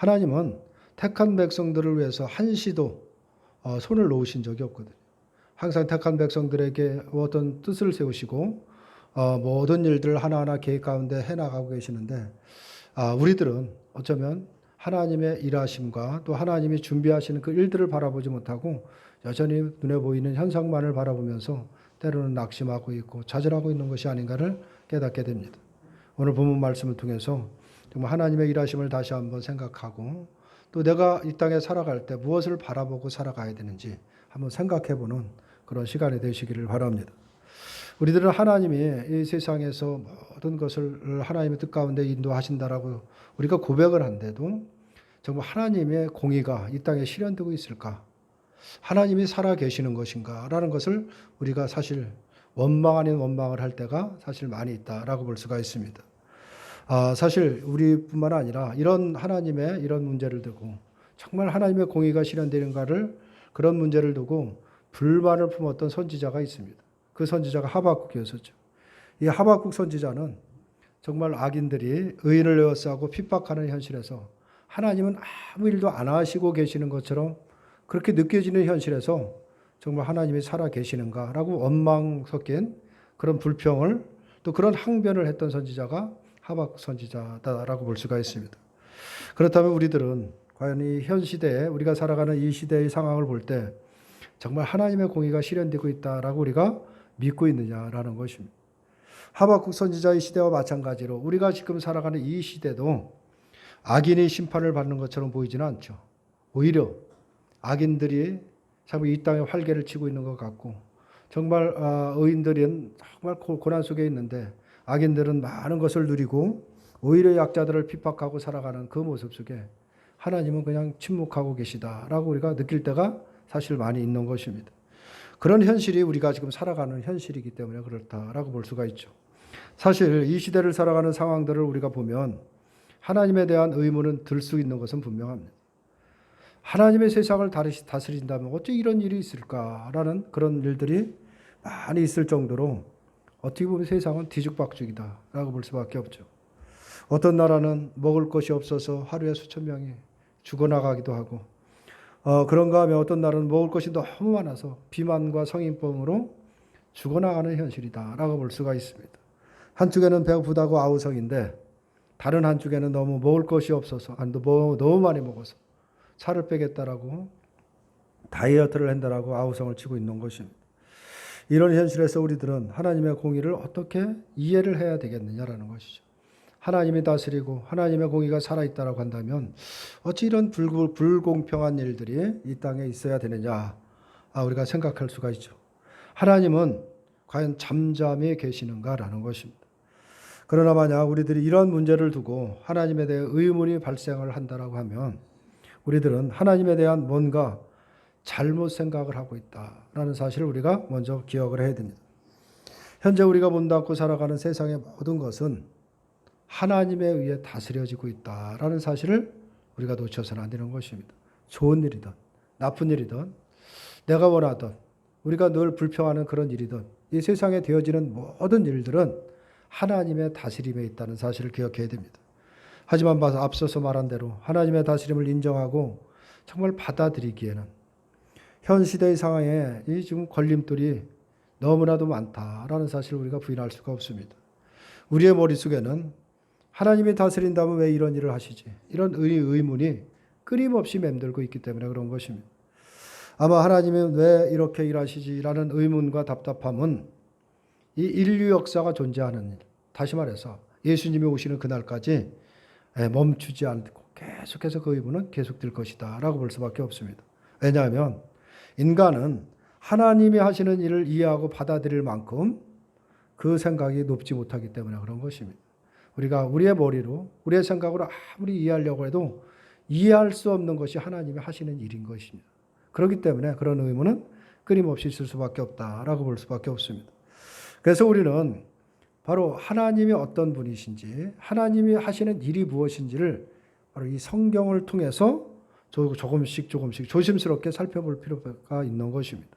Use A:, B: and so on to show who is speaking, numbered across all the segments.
A: 하나님은 택한 백성들을 위해서 한시도 손을 놓으신 적이 없거든요. 항상 택한 백성들에게 어떤 뜻을 세우시고 모든 일들을 하나하나 계획 가운데 해나가고 계시는데 우리들은 어쩌면 하나님의 일하심과 또 하나님이 준비하시는 그 일들을 바라보지 못하고 여전히 눈에 보이는 현상만을 바라보면서 때로는 낙심하고 있고 좌절하고 있는 것이 아닌가를 깨닫게 됩니다. 오늘 본문 말씀을 통해서 정말 하나님의 일하심을 다시 한번 생각하고 또 내가 이 땅에 살아갈 때 무엇을 바라보고 살아가야 되는지 한번 생각해보는 그런 시간이 되시기를 바랍니다. 우리들은 하나님이 이 세상에서 모든 것을 하나님의 뜻 가운데 인도하신다라고 우리가 고백을 한데도 정말 하나님의 공의가 이 땅에 실현되고 있을까? 하나님이 살아 계시는 것인가? 라는 것을 우리가 사실 원망 아닌 원망을 할 때가 사실 많이 있다라고 볼 수가 있습니다. 사실 우리뿐만 아니라 이런 하나님의 이런 문제를 두고 정말 하나님의 공의가 실현되는가를 그런 문제를 두고 불만을 품었던 선지자가 있습니다. 그 선지자가 하박국이었었죠. 이 하박국 선지자는 정말 악인들이 의인을 에워싸고 핍박하는 현실에서 하나님은 아무 일도 안 하시고 계시는 것처럼 그렇게 느껴지는 현실에서 정말 하나님이 살아 계시는가라고 원망 섞인 그런 불평을 또 그런 항변을 했던 선지자가 하박국 선지자다라고 볼 수가 있습니다. 그렇다면 우리들은 과연 이 현 시대에 우리가 살아가는 이 시대의 상황을 볼 때 정말 하나님의 공의가 실현되고 있다라고 우리가 믿고 있느냐라는 것입니다. 하박국 선지자의 시대와 마찬가지로 우리가 지금 살아가는 이 시대도 악인이 심판을 받는 것처럼 보이지는 않죠. 오히려 악인들이 참 이 땅에 활개를 치고 있는 것 같고 정말 의인들은 정말 고난 속에 있는데 악인들은 많은 것을 누리고 오히려 약자들을 핍박하고 살아가는 그 모습 속에 하나님은 그냥 침묵하고 계시다라고 우리가 느낄 때가 사실 많이 있는 것입니다. 그런 현실이 우리가 지금 살아가는 현실이기 때문에 그렇다라고 볼 수가 있죠. 사실 이 시대를 살아가는 상황들을 우리가 보면 하나님에 대한 의문은 들 수 있는 것은 분명합니다. 하나님의 세상을 다스린다면 어째 이런 일이 있을까라는 그런 일들이 많이 있을 정도로 어떻게 보면 세상은 뒤죽박죽이다라고 볼 수밖에 없죠. 어떤 나라는 먹을 것이 없어서 하루에 수천 명이 죽어나가기도 하고 그런가 하면 어떤 나라는 먹을 것이 너무 많아서 비만과 성인병으로 죽어나가는 현실이다라고 볼 수가 있습니다. 한쪽에는 배고프다고 아우성인데 다른 한쪽에는 너무 먹을 것이 없어서 너무 많이 먹어서 살을 빼겠다라고 다이어트를 한다라고 아우성을 치고 있는 것입니다. 이런 현실에서 우리들은 하나님의 공의를 어떻게 이해를 해야 되겠느냐라는 것이죠. 하나님이 다스리고 하나님의 공의가 살아있다라고 한다면 어찌 이런 불공평한 일들이 이 땅에 있어야 되느냐 우리가 생각할 수가 있죠. 하나님은 과연 잠잠히 계시는가라는 것입니다. 그러나 만약 우리들이 이런 문제를 두고 하나님에 대해 의문이 발생을 한다라고 하면 우리들은 하나님에 대한 뭔가 잘못 생각을 하고 있다라는 사실을 우리가 먼저 기억을 해야 됩니다. 현재 우리가 문닫고 살아가는 세상의 모든 것은 하나님에 의해 다스려지고 있다라는 사실을 우리가 놓쳐서는 안 되는 것입니다. 좋은 일이든 나쁜 일이든 내가 원하던 우리가 늘 불평하는 그런 일이든 이 세상에 되어지는 모든 일들은 하나님의 다스림에 있다는 사실을 기억해야 됩니다. 하지만 앞서서 말한 대로 하나님의 다스림을 인정하고 정말 받아들이기에는 현 시대의 상황에 이 지금 걸림돌이 너무나도 많다라는 사실을 우리가 부인할 수가 없습니다. 우리의 머릿속에는 하나님이 다스린다면 왜 이런 일을 하시지? 이런 의문이 끊임없이 맴돌고 있기 때문에 그런 것입니다. 아마 하나님은 왜 이렇게 일하시지라는 의문과 답답함은 이 인류 역사가 존재하는 일, 다시 말해서 예수님이 오시는 그날까지 멈추지 않고 계속해서 그 의문은 계속될 것이다 라고 볼 수밖에 없습니다. 왜냐하면 인간은 하나님이 하시는 일을 이해하고 받아들일 만큼 그 생각이 높지 못하기 때문에 그런 것입니다. 우리가 우리의 머리로 우리의 생각으로 아무리 이해하려고 해도 이해할 수 없는 것이 하나님이 하시는 일인 것입니다. 그렇기 때문에 그런 의문은 끊임없이 있을 수밖에 없다라고 볼 수밖에 없습니다. 그래서 우리는 바로 하나님이 어떤 분이신지 하나님이 하시는 일이 무엇인지를 바로 이 성경을 통해서 조금씩 조심스럽게 살펴볼 필요가 있는 것입니다.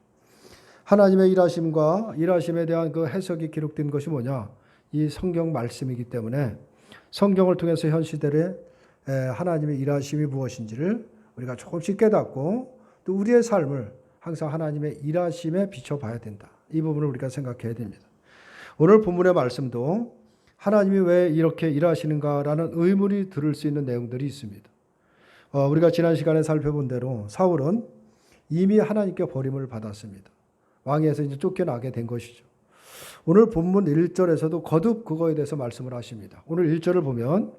A: 하나님의 일하심과 일하심에 대한 그 해석이 기록된 것이 뭐냐? 이 성경 말씀이기 때문에 성경을 통해서 현 시대에 하나님의 일하심이 무엇인지를 우리가 조금씩 깨닫고 또 우리의 삶을 항상 하나님의 일하심에 비춰봐야 된다. 이 부분을 우리가 생각해야 됩니다. 오늘 본문의 말씀도 하나님이 왜 이렇게 일하시는가라는 의문이 들을 수 있는 내용들이 있습니다. 우리가 지난 시간에 살펴본 대로 사울은 이미 하나님께 버림을 받았습니다. 왕위에서 이제 쫓겨나게 된 것이죠. 오늘 본문 1절에서도 거듭 그거에 대해서 말씀을 하십니다. 오늘 1절을 보면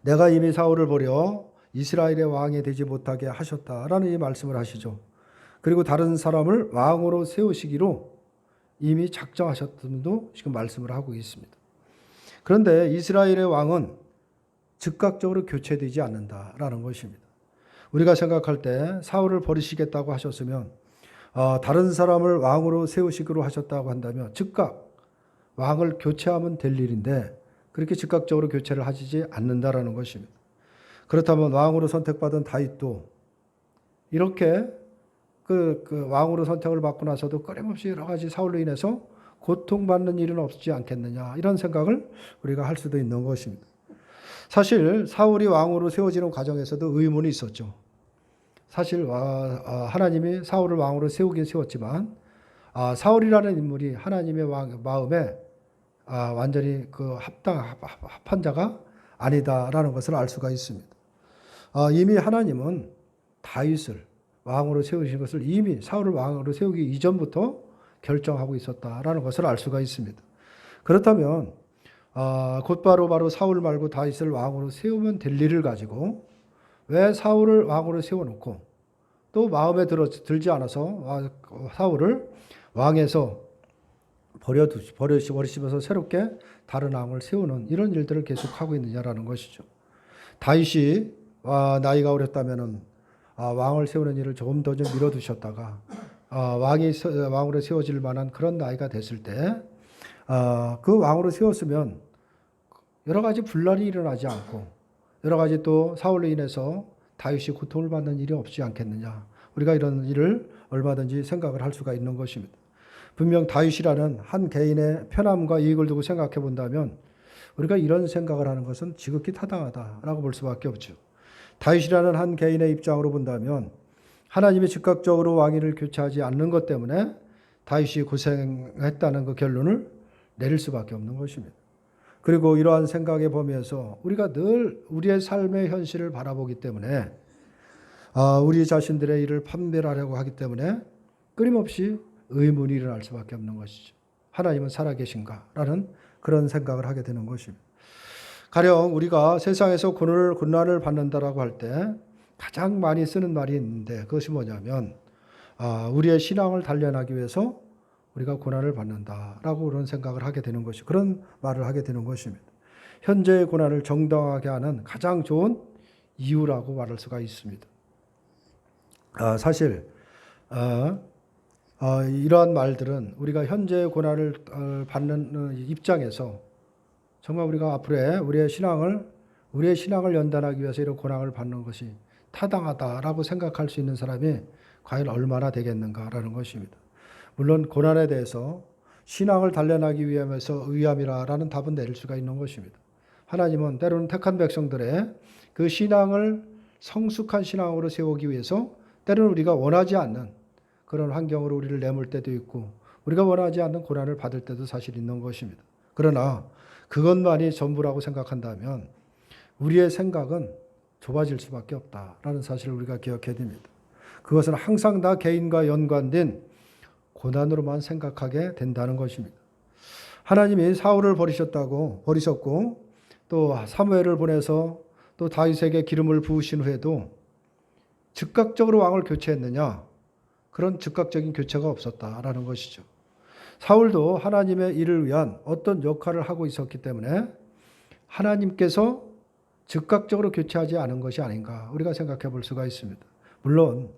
A: 내가 이미 사울을 버려 이스라엘의 왕이 되지 못하게 하셨다라는 이 말씀을 하시죠. 그리고 다른 사람을 왕으로 세우시기로 이미 작정하셨음도 지금 말씀을 하고 있습니다. 그런데 이스라엘의 왕은 즉각적으로 교체되지 않는다라는 것입니다. 우리가 생각할 때 사울을 버리시겠다고 하셨으면 다른 사람을 왕으로 세우시기로 하셨다고 한다면 즉각 왕을 교체하면 될 일인데 그렇게 즉각적으로 교체를 하시지 않는다라는 것입니다. 그렇다면 왕으로 선택받은 다윗도 이렇게 그 왕으로 선택을 받고 나서도 끊임없이 여러 가지 사울로 인해서 고통받는 일은 없지 않겠느냐 이런 생각을 우리가 할 수도 있는 것입니다. 사실 사울이 왕으로 세워지는 과정에서도 의문이 있었죠. 사실 하나님이 사울을 왕으로 세우긴 세웠지만 사울이라는 인물이 하나님의 마음에 완전히 합한 자가 아니다라는 것을 알 수가 있습니다. 이미 하나님은 다윗을 왕으로 세우신 것을 이미 사울을 왕으로 세우기 이전부터 결정하고 있었다라는 것을 알 수가 있습니다. 그렇다면 곧바로 사울 말고 다윗을 왕으로 세우면 될 일을 가지고 왜 사울을 왕으로 세워놓고 또 마음에 들지 않아서 사울을 왕에서 버리시면서 새롭게 다른 왕을 세우는 이런 일들을 계속하고 있느냐라는 것이죠. 다윗이 나이가 어렸다면은 왕을 세우는 일을 조금 더 좀 미뤄두셨다가 왕으로 세워질 만한 그런 나이가 됐을 때 그 왕으로 세웠으면 여러 가지 분란이 일어나지 않고 여러 가지 또 사울로 인해서 다윗이 고통을 받는 일이 없지 않겠느냐. 우리가 이런 일을 얼마든지 생각을 할 수가 있는 것입니다. 분명 다윗이라는 한 개인의 편함과 이익을 두고 생각해 본다면 우리가 이런 생각을 하는 것은 지극히 타당하다라고 볼 수밖에 없죠. 다윗이라는 한 개인의 입장으로 본다면 하나님이 즉각적으로 왕위를 교체하지 않는 것 때문에 다윗이 고생했다는 그 결론을 내릴 수밖에 없는 것입니다. 그리고 이러한 생각에 보면서 우리가 늘 우리의 삶의 현실을 바라보기 때문에 우리 자신들의 일을 판별하려고 하기 때문에 끊임없이 의문이 일어날 수밖에 없는 것이죠. 하나님은 살아계신가라는 그런 생각을 하게 되는 것입니다. 가령 우리가 세상에서 고난을 받는다라고 할 때 가장 많이 쓰는 말이 있는데 그것이 뭐냐면 우리의 신앙을 단련하기 위해서 우리가 고난을 받는다라고 그런 생각을 하게 되는 것이 그런 말을 하게 되는 것입니다. 현재의 고난을 정당하게 하는 가장 좋은 이유라고 말할 수가 있습니다. 사실 이러한 말들은 우리가 현재의 고난을 받는 입장에서 정말 우리가 앞으로 우리의 신앙을 연단하기 위해서 이런 고난을 받는 것이 타당하다라고 생각할 수 있는 사람이 과연 얼마나 되겠는가라는 것입니다. 물론 고난에 대해서 신앙을 단련하기 위함이라는 답은 내릴 수가 있는 것입니다. 하나님은 때로는 택한 백성들의 그 신앙을 성숙한 신앙으로 세우기 위해서 때로는 우리가 원하지 않는 그런 환경으로 우리를 내몰 때도 있고 우리가 원하지 않는 고난을 받을 때도 사실 있는 것입니다. 그러나 그것만이 전부라고 생각한다면 우리의 생각은 좁아질 수밖에 없다라는 사실을 우리가 기억해야 됩니다. 그것은 항상 다 개인과 연관된 고난으로만 생각하게 된다는 것입니다. 하나님이 사울을 버리셨고 또 사무엘을 보내서 또 다윗에게 기름을 부으신 후에도 즉각적으로 왕을 교체했느냐? 그런 즉각적인 교체가 없었다라는 것이죠. 사울도 하나님의 일을 위한 어떤 역할을 하고 있었기 때문에 하나님께서 즉각적으로 교체하지 않은 것이 아닌가 우리가 생각해 볼 수가 있습니다. 물론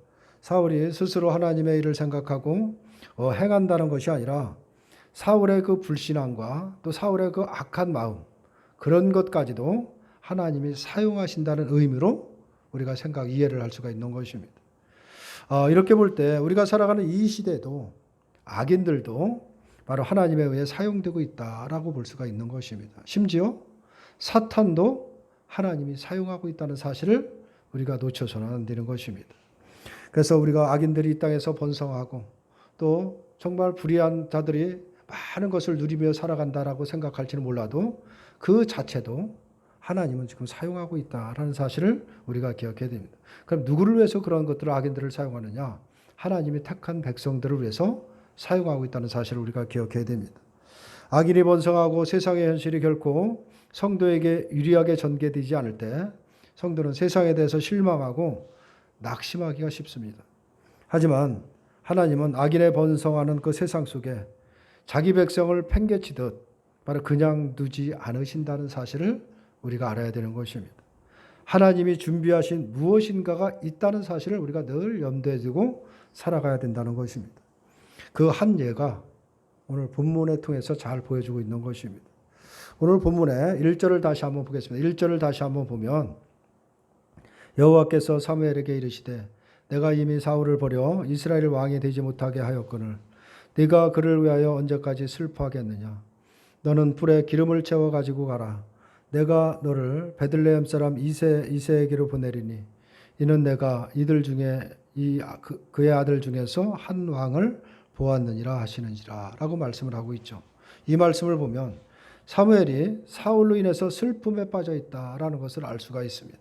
A: 사울이 스스로 하나님의 일을 생각하고 행한다는 것이 아니라 사울의 그 불신앙과 또 사울의 그 악한 마음 그런 것까지도 하나님이 사용하신다는 의미로 우리가 이해를 할 수가 있는 것입니다. 이렇게 볼 때 우리가 살아가는 이 시대도 악인들도 바로 하나님에 의해 사용되고 있다라고 볼 수가 있는 것입니다. 심지어 사탄도 하나님이 사용하고 있다는 사실을 우리가 놓쳐서는 안 되는 것입니다. 그래서 우리가 악인들이 이 땅에서 번성하고 또 정말 불의한 자들이 많은 것을 누리며 살아간다라고 생각할지는 몰라도 그 자체도 하나님은 지금 사용하고 있다라는 사실을 우리가 기억해야 됩니다. 그럼 누구를 위해서 그런 것들을 악인들을 사용하느냐? 하나님이 택한 백성들을 위해서 사용하고 있다는 사실을 우리가 기억해야 됩니다. 악인이 번성하고 세상의 현실이 결코 성도에게 유리하게 전개되지 않을 때 성도는 세상에 대해서 실망하고 낙심하기가 쉽습니다. 하지만 하나님은 악인의 번성하는 그 세상 속에 자기 백성을 팽개치듯 바로 그냥 두지 않으신다는 사실을 우리가 알아야 되는 것입니다. 하나님이 준비하신 무엇인가가 있다는 사실을 우리가 늘 염두에 두고 살아가야 된다는 것입니다. 그 한 예가 오늘 본문을 통해서 잘 보여주고 있는 것입니다. 오늘 본문의 1절을 다시 한번 보겠습니다. 1절을 다시 한번 보면 여호와께서 사무엘에게 이르시되 내가 이미 사울을 버려 이스라엘 왕이 되지 못하게 하였거늘 네가 그를 위하여 언제까지 슬퍼하겠느냐. 너는 뿔에 기름을 채워 가지고 가라. 내가 너를 베들레헴 사람 이새에게로 보내리니 이는 내가 이들 중에 그의 아들 중에서 한 왕을 보았느니라 하시는지라 라고 말씀을 하고 있죠. 이 말씀을 보면 사무엘이 사울로 인해서 슬픔에 빠져 있다라는 것을 알 수가 있습니다.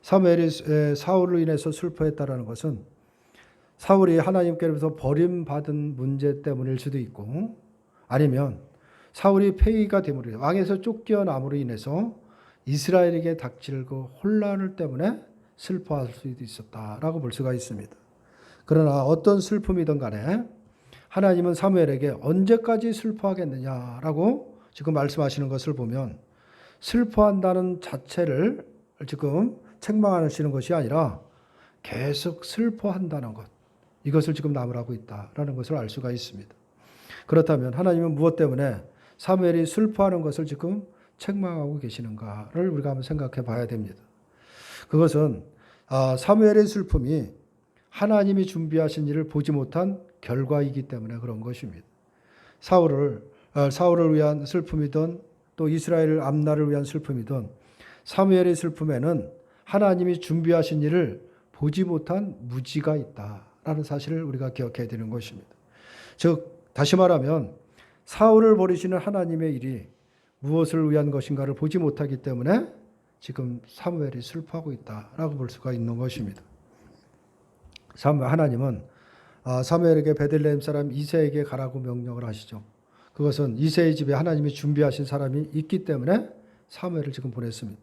A: 사무엘이 사울로 인해서 슬퍼했다라는 것은 사울이 하나님께로부터 버림받은 문제 때문일 수도 있고 아니면 사울이 폐위가 됨으로 왕에서 쫓겨남으로 인해서 이스라엘에게 닥칠 그 혼란을 때문에 슬퍼할 수도 있었다라고 볼 수가 있습니다. 그러나 어떤 슬픔이든 간에 하나님은 사무엘에게 언제까지 슬퍼하겠느냐라고 지금 말씀하시는 것을 보면 슬퍼한다는 자체를 지금 책망하시는 것이 아니라 계속 슬퍼한다는 것, 이것을 지금 나무라고 있다라는 것을 알 수가 있습니다. 그렇다면 하나님은 무엇 때문에 사무엘이 슬퍼하는 것을 지금 책망하고 계시는가를 우리가 한번 생각해 봐야 됩니다. 그것은 사무엘의 슬픔이 하나님이 준비하신 일을 보지 못한 결과이기 때문에 그런 것입니다. 사울을 위한 슬픔이든 또 이스라엘 암날을 위한 슬픔이든 사무엘의 슬픔에는 하나님이 준비하신 일을 보지 못한 무지가 있다라는 사실을 우리가 기억해야 되는 것입니다. 즉 다시 말하면 사울을 버리시는 하나님의 일이 무엇을 위한 것인가를 보지 못하기 때문에 지금 사무엘이 슬퍼하고 있다라고 볼 수가 있는 것입니다. 하나님은 사무엘에게 베들레헴 사람 이새에게 가라고 명령을 하시죠. 그것은 이새의 집에 하나님이 준비하신 사람이 있기 때문에 사무엘을 지금 보냈습니다.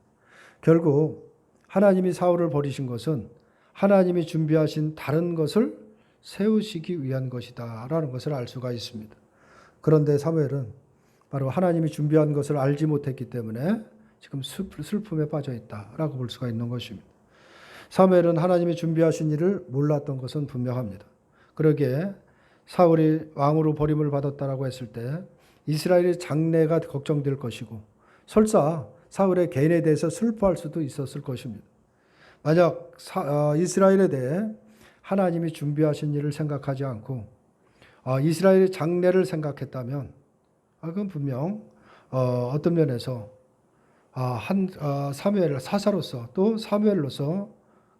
A: 결국 하나님이 사울을 버리신 것은 하나님이 준비하신 다른 것을 세우시기 위한 것이다라는 것을 알 수가 있습니다. 그런데 사무엘은 바로 하나님이 준비한 것을 알지 못했기 때문에 지금 슬픔에 빠져 있다라고 볼 수가 있는 것입니다. 사무엘은 하나님이 준비하신 일을 몰랐던 것은 분명합니다. 그러기에 사울이 왕으로 버림을 받았다라고 했을 때 이스라엘의 장래가 걱정될 것이고 설사 사울의 개인에 대해서 슬퍼할 수도 있었을 것입니다. 만약 이스라엘에 대해 하나님이 준비하신 일을 생각하지 않고 이스라엘의 장래를 생각했다면 그건 분명 어떤 면에서 사무엘 사사로서 또 사무엘로서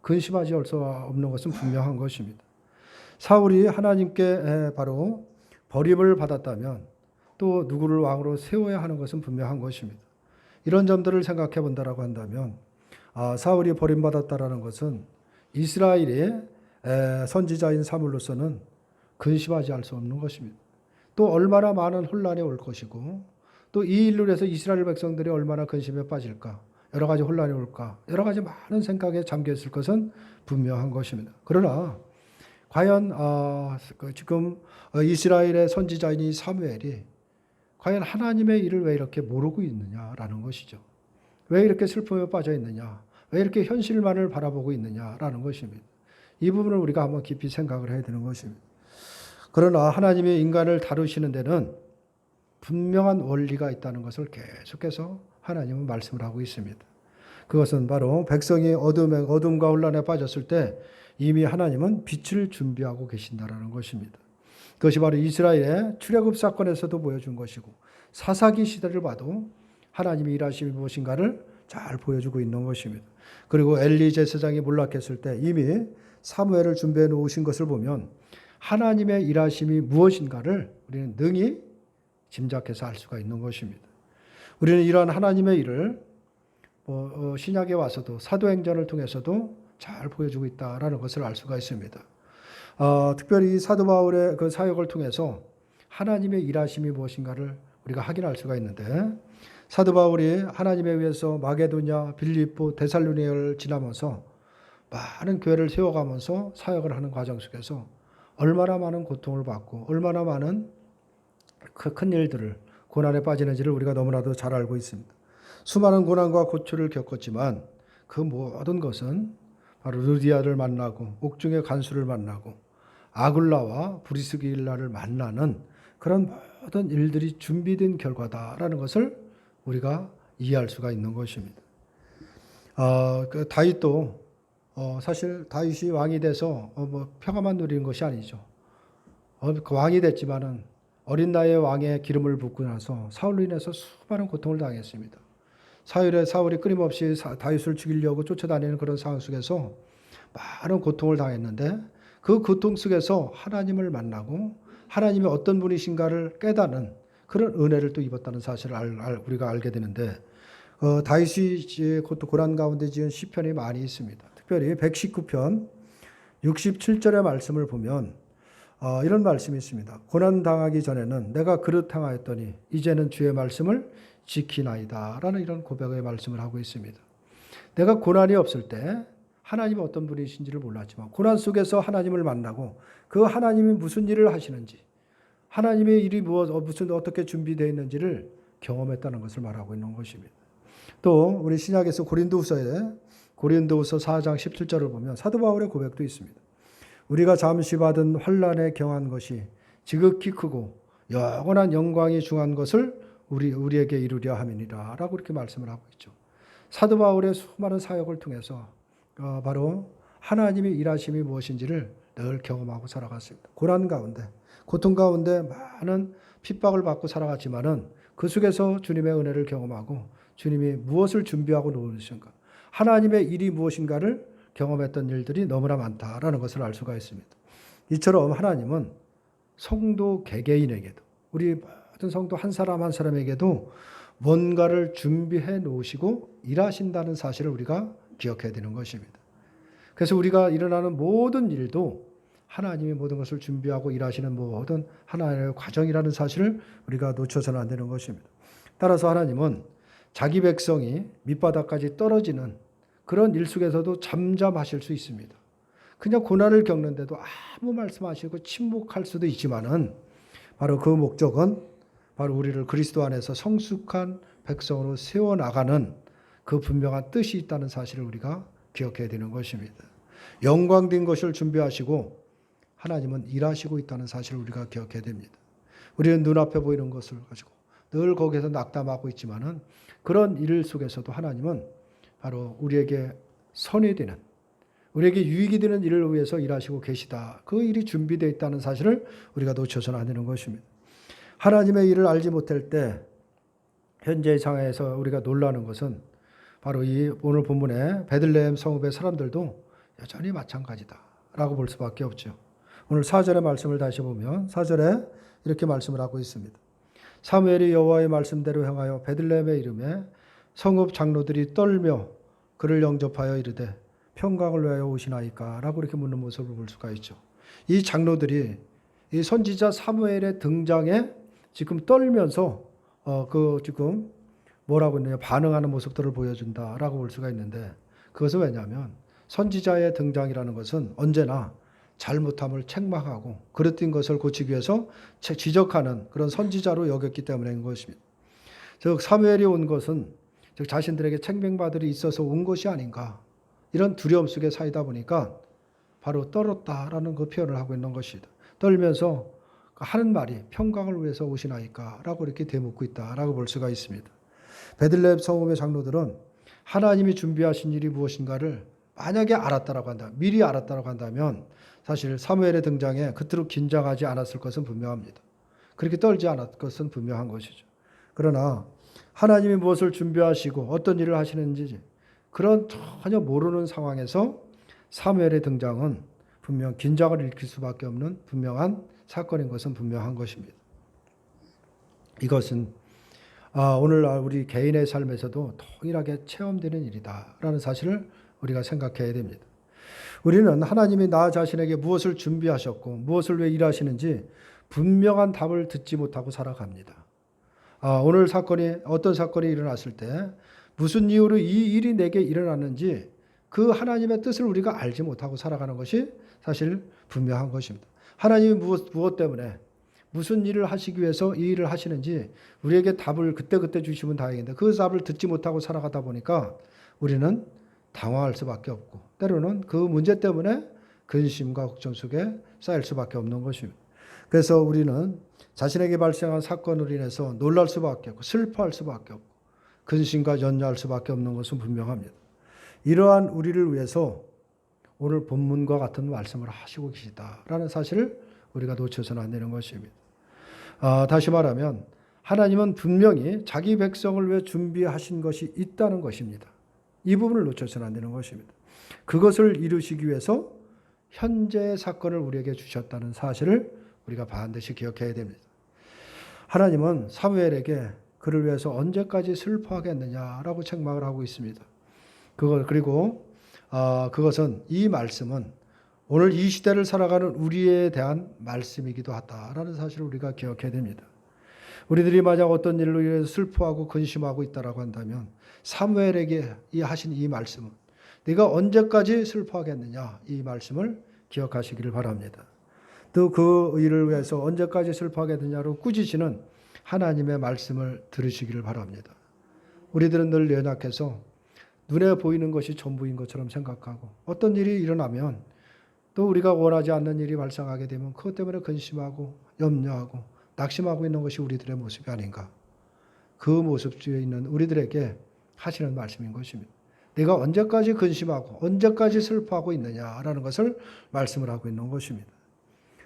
A: 근심하지 할 수 없는 것은 분명한 것입니다. 사울이 하나님께 바로 버림을 받았다면 또 누구를 왕으로 세워야 하는 것은 분명한 것입니다. 이런 점들을 생각해 본다라고 한다면 사울이 버림받았다라는 것은 이스라엘의 선지자인 사무엘로서는 근심하지 할 수 없는 것입니다. 또 얼마나 많은 혼란이 올 것이고 또 이 일로 해서 이스라엘 백성들이 얼마나 근심에 빠질까, 여러 가지 혼란이 올까, 여러 가지 많은 생각에 잠겨 있을 것은 분명한 것입니다. 그러나 과연 지금 이스라엘의 선지자인 사무엘이 과연 하나님의 일을 왜 이렇게 모르고 있느냐라는 것이죠. 왜 이렇게 슬픔에 빠져 있느냐, 왜 이렇게 현실만을 바라보고 있느냐라는 것입니다. 이 부분을 우리가 한번 깊이 생각을 해야 되는 것입니다. 그러나 하나님이 인간을 다루시는 데는 분명한 원리가 있다는 것을 계속해서 하나님은 말씀을 하고 있습니다. 그것은 바로 백성이 어둠과 혼란에 빠졌을 때 이미 하나님은 빛을 준비하고 계신다라는 것입니다. 그것이 바로 이스라엘의 출애굽 사건에서도 보여준 것이고 사사기 시대를 봐도 하나님이 일하심이 무엇인가를 잘 보여주고 있는 것입니다. 그리고 엘리 제사장이 몰락했을 때 이미 사무엘을 준비해 놓으신 것을 보면 하나님의 일하심이 무엇인가를 우리는 능히 짐작해서 알 수가 있는 것입니다. 우리는 이러한 하나님의 일을 신약에 와서도 사도행전을 통해서도 잘 보여주고 있다라는 것을 알 수가 있습니다. 특별히 사도 바울의 그 사역을 통해서 하나님의 일하심이 무엇인가를 우리가 확인할 수가 있는데, 사도 바울이 하나님에 의해서 마게도냐, 빌립보, 데살로니가를 지나면서 많은 교회를 세워가면서 사역을 하는 과정 속에서 얼마나 많은 고통을 받고 얼마나 많은 큰 일들을 고난에 빠지는지를 우리가 너무나도 잘 알고 있습니다. 수많은 고난과 고초를 겪었지만 그 모든 것은 바로 루디아를 만나고 옥중의 간수를 만나고 아굴라와 브리스길라를 만나는 그런 모든 일들이 준비된 결과다라는 것을 우리가 이해할 수가 있는 것입니다. 그 다윗도 사실 다윗이 왕이 돼서 평화만 누리는 것이 아니죠. 그 왕이 됐지만은 어린 나이에 왕의 기름을 붓고 나서 사울로 인해서 수많은 고통을 당했습니다. 사울이 끊임없이 다윗을 죽이려고 쫓아다니는 그런 상황 속에서 많은 고통을 당했는데, 그 고통 속에서 하나님을 만나고 하나님이 어떤 분이신가를 깨닫는 그런 은혜를 또 입었다는 사실을 우리가 알게 되는데, 다윗이 고난 가운데 지은 시편이 많이 있습니다. 특별히 119편 67절의 말씀을 보면 이런 말씀이 있습니다. 고난 당하기 전에는 내가 그릇 행하였더니 이제는 주의 말씀을 지키나이다 라는 이런 고백의 말씀을 하고 있습니다. 내가 고난이 없을 때 하나님이 어떤 분이신지를 몰랐지만 고난 속에서 하나님을 만나고 그 하나님이 무슨 일을 하시는지, 하나님의 일이 무슨 어떻게 준비되어 있는지를 경험했다는 것을 말하고 있는 것입니다. 또 우리 신약에서 고린도후서 4장 17절을 보면 사도 바울의 고백도 있습니다. 우리가 잠시 받은 환난에 경한 것이 지극히 크고 영원한 영광이 중한 것을 우리에게 이루려 함이니라 라고 이렇게 말씀을 하고 있죠. 사도 바울의 수많은 사역을 통해서 바로 하나님의 일하심이 무엇인지를 늘 경험하고 살아갔습니다. 고난 가운데, 고통 가운데 많은 핍박을 받고 살아갔지만은 그 속에서 주님의 은혜를 경험하고 주님이 무엇을 준비하고 놓으신가, 하나님의 일이 무엇인가를 경험했던 일들이 너무나 많다라는 것을 알 수가 있습니다. 이처럼 하나님은 성도 개개인에게도, 우리 모든 성도 한 사람 한 사람에게도 뭔가를 준비해 놓으시고 일하신다는 사실을 우리가 기억해야 되는 것입니다. 그래서 우리가 일어나는 모든 일도 하나님이 모든 것을 준비하고 일하시는 모든 하나님의 과정이라는 사실을 우리가 놓쳐서는 안 되는 것입니다. 따라서 하나님은 자기 백성이 밑바닥까지 떨어지는 그런 일 속에서도 잠잠하실 수 있습니다. 그냥 고난을 겪는데도 아무 말씀하시고 침묵할 수도 있지만은 바로 그 목적은 바로 우리를 그리스도 안에서 성숙한 백성으로 세워나가는 그 분명한 뜻이 있다는 사실을 우리가 기억해야 되는 것입니다. 영광된 것을 준비하시고 하나님은 일하시고 있다는 사실을 우리가 기억해야 됩니다. 우리는 눈앞에 보이는 것을 가지고 늘 거기에서 낙담하고 있지만은 그런 일 속에서도 하나님은 바로 우리에게 선이 되는, 우리에게 유익이 되는 일을 위해서 일하시고 계시다. 그 일이 준비되어 있다는 사실을 우리가 놓쳐서는 안 되는 것입니다. 하나님의 일을 알지 못할 때 현재의 상황에서 우리가 놀라는 것은 바로 이 오늘 본문의 베들레헴 성읍의 사람들도 여전히 마찬가지다라고 볼 수밖에 없죠. 오늘 4절의 말씀을 다시 보면 4절에 이렇게 말씀을 하고 있습니다. 사무엘이 여호와의 말씀대로 행하여 베들레헴에 이르매 성읍 장로들이 떨며 그를 영접하여 이르되 평강을 위하여 오시나이까 라고 이렇게 묻는 모습을 볼 수가 있죠. 이 장로들이 이 선지자 사무엘의 등장에 지금 떨면서 지금 뭐라고 했느냐, 반응하는 모습들을 보여준다라고 볼 수가 있는데, 그것은 왜냐하면 선지자의 등장이라는 것은 언제나 잘못함을 책망하고 그릇된 것을 고치기 위해서 지적하는 그런 선지자로 여겼기 때문인 것입니다. 즉 사무엘이 온 것은 즉 자신들에게 책망받을 일이 있어서 온 것이 아닌가, 이런 두려움 속에 살다 보니까 바로 떨었다라는 그 표현을 하고 있는 것이다. 떨면서 하는 말이 평강을 위해서 오시나이까 라고 이렇게 되묻고 있다라고 볼 수가 있습니다. 베들레헴 성읍의 장로들은 하나님이 준비하신 일이 무엇인가를 만약에 알았다라고 한다, 미리 알았다라고 한다면 사실 사무엘의 등장에 그토록 긴장하지 않았을 것은 분명합니다. 그렇게 떨지 않았을 것은 분명한 것이죠. 그러나 하나님이 무엇을 준비하시고 어떤 일을 하시는지 그런 전혀 모르는 상황에서 사무엘의 등장은 분명 긴장을 일으킬 수밖에 없는 분명한 사건인 것은 분명한 것입니다. 이것은 오늘 우리 개인의 삶에서도 동일하게 체험되는 일이다라는 사실을 우리가 생각해야 됩니다. 우리는 하나님이 나 자신에게 무엇을 준비하셨고 무엇을 왜 일하시는지 분명한 답을 듣지 못하고 살아갑니다. 오늘 어떤 사건이 일어났을 때 무슨 이유로 이 일이 내게 일어났는지 그 하나님의 뜻을 우리가 알지 못하고 살아가는 것이 사실 분명한 것입니다. 하나님이 무엇 때문에 무슨 일을 하시기 위해서 이 일을 하시는지 우리에게 답을 그때그때 주시면 다행인데 그 답을 듣지 못하고 살아가다 보니까 우리는 당황할 수밖에 없고 때로는 그 문제 때문에 근심과 걱정 속에 쌓일 수밖에 없는 것입니다. 그래서 우리는 자신에게 발생한 사건으로 인해서 놀랄 수밖에 없고 슬퍼할 수밖에 없고 근심과 연야할 수밖에 없는 것은 분명합니다. 이러한 우리를 위해서 오늘 본문과 같은 말씀을 하시고 계시다라는 사실을 우리가 놓쳐서는 안 되는 것입니다. 다시 말하면 하나님은 분명히 자기 백성을 위해 준비하신 것이 있다는 것입니다. 이 부분을 놓쳐서는 안 되는 것입니다. 그것을 이루시기 위해서 현재의 사건을 우리에게 주셨다는 사실을 우리가 반드시 기억해야 됩니다. 하나님은 사무엘에게 그를 위해서 언제까지 슬퍼하겠느냐라고 책망을 하고 있습니다. 그리고 그것은 이 말씀은 오늘 이 시대를 살아가는 우리에 대한 말씀이기도 하다라는 사실을 우리가 기억해야 됩니다. 우리들이 만약 어떤 일로 인해서 슬퍼하고 근심하고 있다라고 한다면 사무엘에게 하신 이 말씀은 네가 언제까지 슬퍼하겠느냐 이 말씀을 기억하시기를 바랍니다. 또 그 일을 위해서 언제까지 슬퍼하겠느냐로 꾸짖으시는 하나님의 말씀을 들으시기를 바랍니다. 우리들은 늘 연약해서 눈에 보이는 것이 전부인 것처럼 생각하고 어떤 일이 일어나면 또 우리가 원하지 않는 일이 발생하게 되면 그것 때문에 근심하고 염려하고 낙심하고 있는 것이 우리들의 모습이 아닌가. 그 모습 중에 있는 우리들에게 하시는 말씀인 것입니다. 내가 언제까지 근심하고 언제까지 슬퍼하고 있느냐라는 것을 말씀을 하고 있는 것입니다.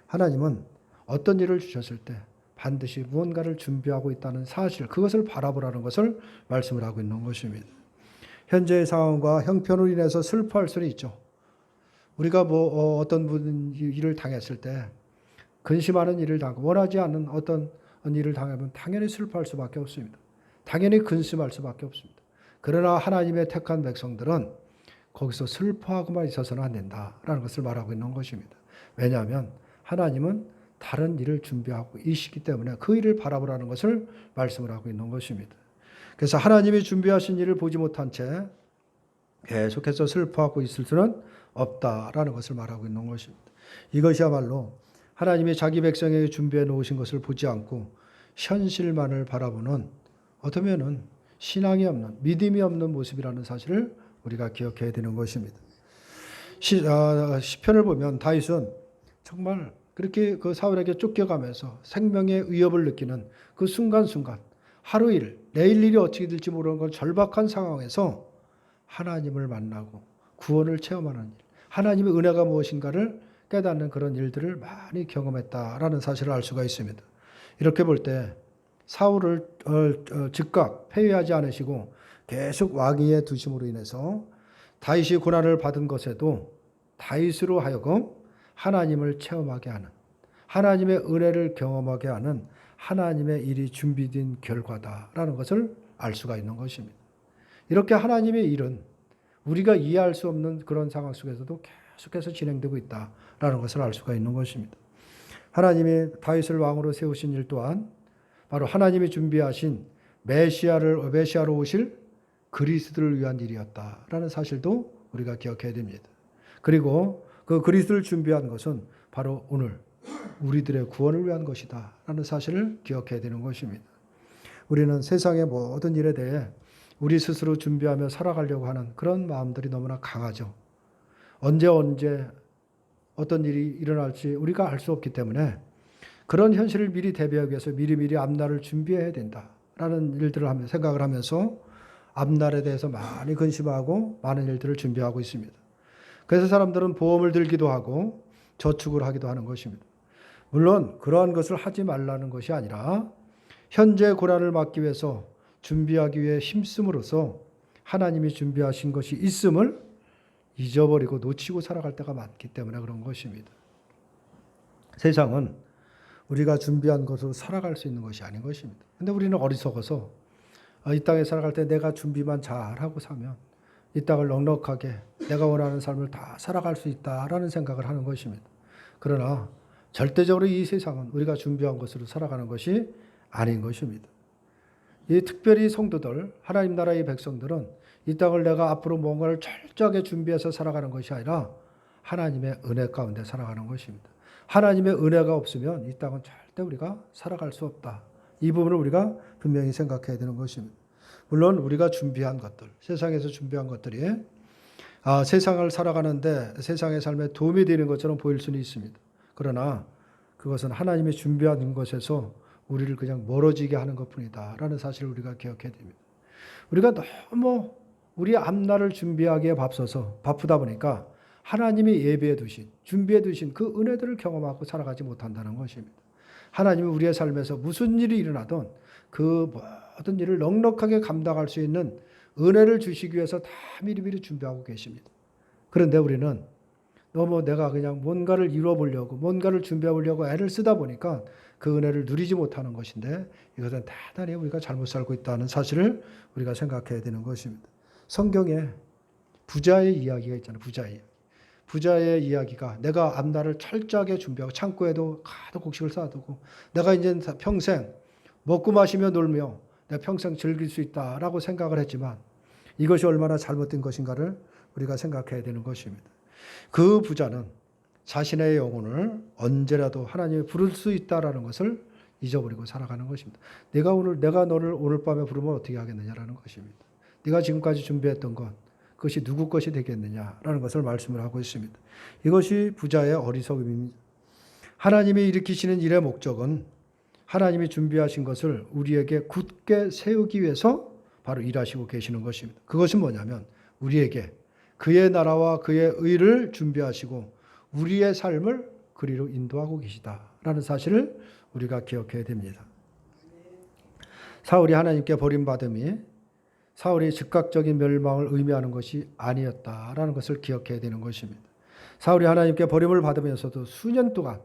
A: 하나님은 어떤 일을 주셨을 때 반드시 무언가를 준비하고 있다는 사실, 그것을 바라보라는 것을 말씀을 하고 있는 것입니다. 현재의 상황과 형편으로 인해서 슬퍼할 수는 있죠. 우리가 어떤 일을 당했을 때 근심하는 일을 당하고 원하지 않는 어떤 일을 당하면 당연히 슬퍼할 수밖에 없습니다. 당연히 근심할 수밖에 없습니다. 그러나 하나님의 택한 백성들은 거기서 슬퍼하고만 있어서는 안 된다라는 것을 말하고 있는 것입니다. 왜냐하면 하나님은 다른 일을 준비하고 있기 때문에 그 일을 바라보라는 것을 말씀을 하고 있는 것입니다. 그래서 하나님이 준비하신 일을 보지 못한 채 계속해서 슬퍼하고 있을 수는 없다라는 것을 말하고 있는 것입니다. 이것이야말로 하나님이 자기 백성에게 준비해 놓으신 것을 보지 않고 현실만을 바라보는 어쩌면은 신앙이 없는, 믿음이 없는 모습이라는 사실을 우리가 기억해야 되는 것입니다. 시편을 보면 다윗은 정말 그렇게 그 사울에게 쫓겨가면서 생명의 위협을 느끼는 그 순간순간 하루 일, 내일 일이 어떻게 될지 모르는 건 절박한 상황에서 하나님을 만나고 구원을 체험하는 일, 하나님의 은혜가 무엇인가를 깨닫는 그런 일들을 많이 경험했다라는 사실을 알 수가 있습니다. 이렇게 볼 때 사울을 즉각 폐위하지 않으시고 계속 왕위에 두심으로 인해서 다윗이 고난을 받은 것에도 다윗으로 하여금 하나님을 체험하게 하는, 하나님의 은혜를 경험하게 하는 하나님의 일이 준비된 결과다라는 것을 알 수가 있는 것입니다. 이렇게 하나님의 일은 우리가 이해할 수 없는 그런 상황 속에서도 계속해서 진행되고 있다라는 것을 알 수가 있는 것입니다. 하나님이 다윗을 왕으로 세우신 일 또한 바로 하나님이 준비하신 메시아로 오실 그리스도를 위한 일이었다라는 사실도 우리가 기억해야 됩니다. 그리고 그 그리스도를 준비한 것은 바로 오늘 우리들의 구원을 위한 것이다라는 사실을 기억해야 되는 것입니다. 우리는 세상의 모든 일에 대해 우리 스스로 준비하며 살아가려고 하는 그런 마음들이 너무나 강하죠. 언제 어떤 일이 일어날지 우리가 알 수 없기 때문에 그런 현실을 미리 대비하기 위해서 미리 앞날을 준비해야 된다라는 일들을 생각을 하면서 앞날에 대해서 많이 근심하고 많은 일들을 준비하고 있습니다. 그래서 사람들은 보험을 들기도 하고 저축을 하기도 하는 것입니다. 물론 그러한 것을 하지 말라는 것이 아니라 현재 고난을 막기 위해서 준비하기 위해 힘쓰므로써 하나님이 준비하신 것이 있음을 잊어버리고 놓치고 살아갈 때가 많기 때문에 그런 것입니다. 세상은 우리가 준비한 것으로 살아갈 수 있는 것이 아닌 것입니다. 근데 우리는 어리석어서 이 땅에 살아갈 때 내가 준비만 잘하고 사면 이 땅을 넉넉하게 내가 원하는 삶을 다 살아갈 수 있다라는 생각을 하는 것입니다. 그러나 절대적으로 이 세상은 우리가 준비한 것으로 살아가는 것이 아닌 것입니다. 이 특별히 성도들, 하나님 나라의 백성들은 이 땅을 내가 앞으로 뭔가를 철저하게 준비해서 살아가는 것이 아니라 하나님의 은혜 가운데 살아가는 것입니다. 하나님의 은혜가 없으면 이 땅은 절대 우리가 살아갈 수 없다. 이 부분을 우리가 분명히 생각해야 되는 것입니다. 물론 우리가 준비한 것들, 세상에서 준비한 것들이 세상을 살아가는데 세상의 삶에 도움이 되는 것처럼 보일 수는 있습니다. 그러나 그것은 하나님이 준비한 것에서 우리를 그냥 멀어지게 하는 것뿐이다 라는 사실을 우리가 기억해야 됩니다. 우리가 너무 우리 앞날을 준비하기에 바빠서 바쁘다 보니까 하나님이 예비해 두신, 준비해 두신 그 은혜들을 경험하고 살아가지 못한다는 것입니다. 하나님이 우리의 삶에서 무슨 일이 일어나든 그 모든 일을 넉넉하게 감당할 수 있는 은혜를 주시기 위해서 다 미리미리 준비하고 계십니다. 그런데 우리는 너무 내가 그냥 뭔가를 이루어보려고 뭔가를 준비해보려고 애를 쓰다 보니까 그 은혜를 누리지 못하는 것인데 이것은 대단히 우리가 잘못 살고 있다는 사실을 우리가 생각해야 되는 것입니다. 성경에 부자의 이야기가 있잖아요. 부자의 이야기가 내가 앞날을 철저하게 준비하고 창고에도 가득 곡식을 쌓아두고 내가 이제 평생 먹고 마시며 놀며 내가 평생 즐길 수 있다라고 생각을 했지만 이것이 얼마나 잘못된 것인가를 우리가 생각해야 되는 것입니다. 그 부자는 자신의 영혼을 언제라도 하나님이 부를 수 있다라는 것을 잊어버리고 살아가는 것입니다. 내가 너를 오늘 밤에 부르면 어떻게 하겠느냐라는 것입니다. 네가 지금까지 준비했던 것, 그것이 누구 것이 되겠느냐라는 것을 말씀을 하고 있습니다. 이것이 부자의 어리석음입니다. 하나님이 일으키시는 일의 목적은 하나님이 준비하신 것을 우리에게 굳게 세우기 위해서 바로 일하시고 계시는 것입니다. 그것은 뭐냐면 우리에게 그의 나라와 그의 의를 준비하시고 우리의 삶을 그리로 인도하고 계시다라는 사실을 우리가 기억해야 됩니다. 사울이 하나님께 버림받음이 사울의 즉각적인 멸망을 의미하는 것이 아니었다라는 것을 기억해야 되는 것입니다. 사울이 하나님께 버림을 받으면서도 수년 동안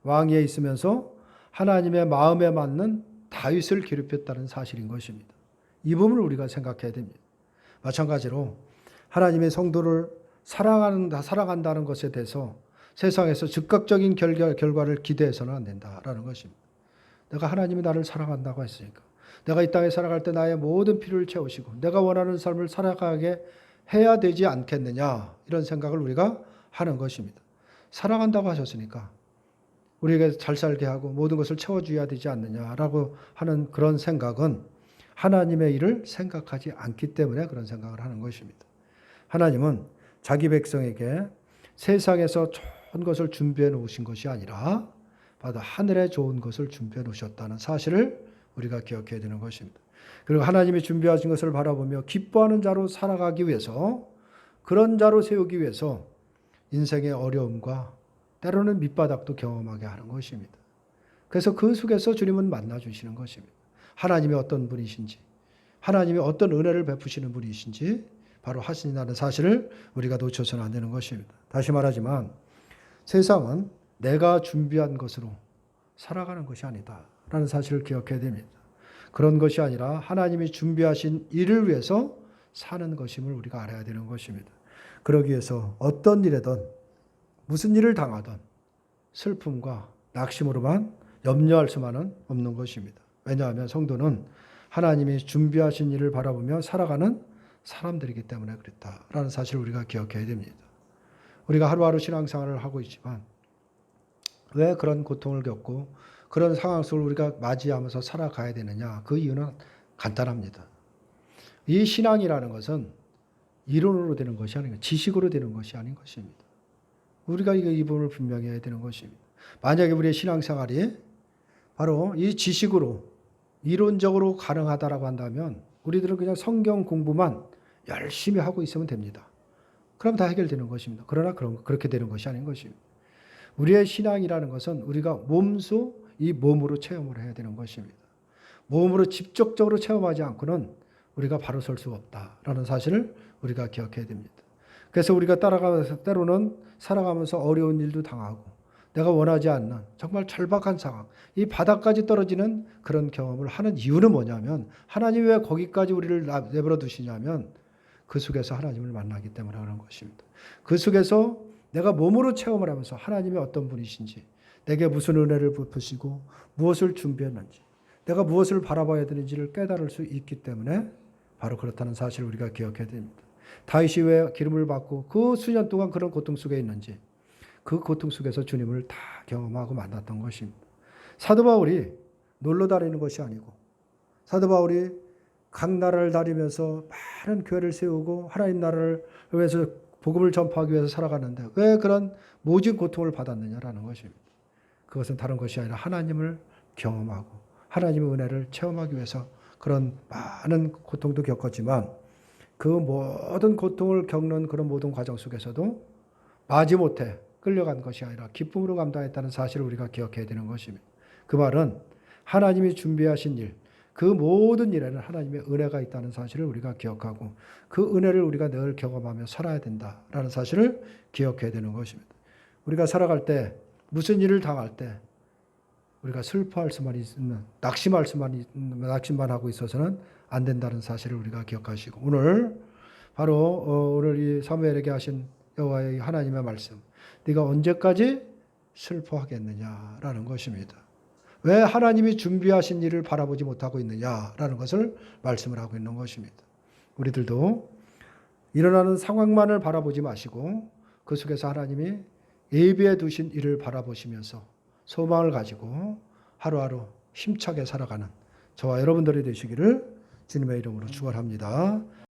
A: 왕위에 있으면서 하나님의 마음에 맞는 다윗을 괴롭혔다는 사실인 것입니다. 이 부분을 우리가 생각해야 됩니다. 마찬가지로 하나님의 성도를 사랑한다는 것에 대해서 세상에서 즉각적인 결과를 기대해서는 안 된다라는 것입니다. 내가 하나님이 나를 사랑한다고 했으니까 내가 이 땅에 살아갈 때 나의 모든 필요를 채우시고 내가 원하는 삶을 살아가게 해야 되지 않겠느냐 이런 생각을 우리가 하는 것입니다. 사랑한다고 하셨으니까 우리에게 잘 살게 하고 모든 것을 채워줘야 되지 않느냐라고 하는 그런 생각은 하나님의 일을 생각하지 않기 때문에 그런 생각을 하는 것입니다. 하나님은 자기 백성에게 세상에서 좋은 것을 준비해 놓으신 것이 아니라 바로 하늘에 좋은 것을 준비해 놓으셨다는 사실을 우리가 기억해야 되는 것입니다. 그리고 하나님이 준비하신 것을 바라보며 기뻐하는 자로 살아가기 위해서 그런 자로 세우기 위해서 인생의 어려움과 때로는 밑바닥도 경험하게 하는 것입니다. 그래서 그 속에서 주님은 만나주시는 것입니다. 하나님이 어떤 분이신지 하나님이 어떤 은혜를 베푸시는 분이신지 바로 하신다는 사실을 우리가 놓쳐서는 안 되는 것입니다. 다시 말하지만 세상은 내가 준비한 것으로 살아가는 것이 아니다라는 사실을 기억해야 됩니다. 그런 것이 아니라 하나님이 준비하신 일을 위해서 사는 것임을 우리가 알아야 되는 것입니다. 그러기 위해서 어떤 일에든 무슨 일을 당하든 슬픔과 낙심으로만 염려할 수만은 없는 것입니다. 왜냐하면 성도는 하나님이 준비하신 일을 바라보며 살아가는 사람들이기 때문에 그렇다라는 사실을 우리가 기억해야 됩니다. 우리가 하루하루 신앙생활을 하고 있지만 왜 그런 고통을 겪고 그런 상황 속을 우리가 맞이하면서 살아가야 되느냐? 그 이유는 간단합니다. 이 신앙이라는 것은 이론으로 되는 것이 아닌 지식으로 되는 것이 아닌 것입니다. 우리가 이 부분을 분명히 해야 되는 것입니다. 만약에 우리의 신앙생활이 바로 이 지식으로 이론적으로 가능하다라고 한다면 우리들은 그냥 성경 공부만 열심히 하고 있으면 됩니다. 그럼 다 해결되는 것입니다. 그러나 그렇게 되는 것이 아닌 것입니다. 우리의 신앙이라는 것은 우리가 몸소 이 몸으로 체험을 해야 되는 것입니다. 몸으로 직접적으로 체험하지 않고는 우리가 바로 설 수가 없다라는 사실을 우리가 기억해야 됩니다. 그래서 우리가 따라가면서 때로는 살아가면서 어려운 일도 당하고 내가 원하지 않는 정말 절박한 상황, 이 바닥까지 떨어지는 그런 경험을 하는 이유는 뭐냐면 하나님이 왜 거기까지 우리를 내버려 두시냐면 그 속에서 하나님을 만나기 때문에 그런 것입니다. 그 속에서 내가 몸으로 체험을 하면서 하나님이 어떤 분이신지, 내게 무슨 은혜를 베푸시고 무엇을 준비했는지, 내가 무엇을 바라봐야 되는지를 깨달을 수 있기 때문에 바로 그렇다는 사실을 우리가 기억해야 됩니다. 다윗이 왜 기름을 받고 그 수년 동안 그런 고통 속에 있는지, 그 고통 속에서 주님을 다 경험하고 만났던 것입니다. 사도 바울이 놀러 다니는 것이 아니고 사도 바울이 각 나라를 다니면서 많은 교회를 세우고 하나님 나라를 위해서 복음을 전파하기 위해서 살아가는데 왜 그런 모진 고통을 받았느냐라는 것입니다. 그것은 다른 것이 아니라 하나님을 경험하고 하나님의 은혜를 체험하기 위해서 그런 많은 고통도 겪었지만 그 모든 고통을 겪는 그런 모든 과정 속에서도 마지못해 끌려간 것이 아니라 기쁨으로 감당했다는 사실을 우리가 기억해야 되는 것입니다. 그 말은 하나님이 준비하신 일, 그 모든 일에는 하나님의 은혜가 있다는 사실을 우리가 기억하고 그 은혜를 우리가 늘 경험하며 살아야 된다라는 사실을 기억해야 되는 것입니다. 우리가 살아갈 때 무슨 일을 당할 때 우리가 슬퍼할 수만 있는, 낙심만 하고 있어서는 안 된다는 사실을 우리가 기억하시고 오늘 바로 오늘 이 사무엘에게 하신 여호와의 하나님의 말씀, 네가 언제까지 슬퍼하겠느냐라는 것입니다. 왜 하나님이 준비하신 일을 바라보지 못하고 있느냐라는 것을 말씀을 하고 있는 것입니다. 우리들도 일어나는 상황만을 바라보지 마시고 그 속에서 하나님이 예비해 두신 일을 바라보시면서 소망을 가지고 하루하루 힘차게 살아가는 저와 여러분들이 되시기를 주님의 이름으로 축원합니다.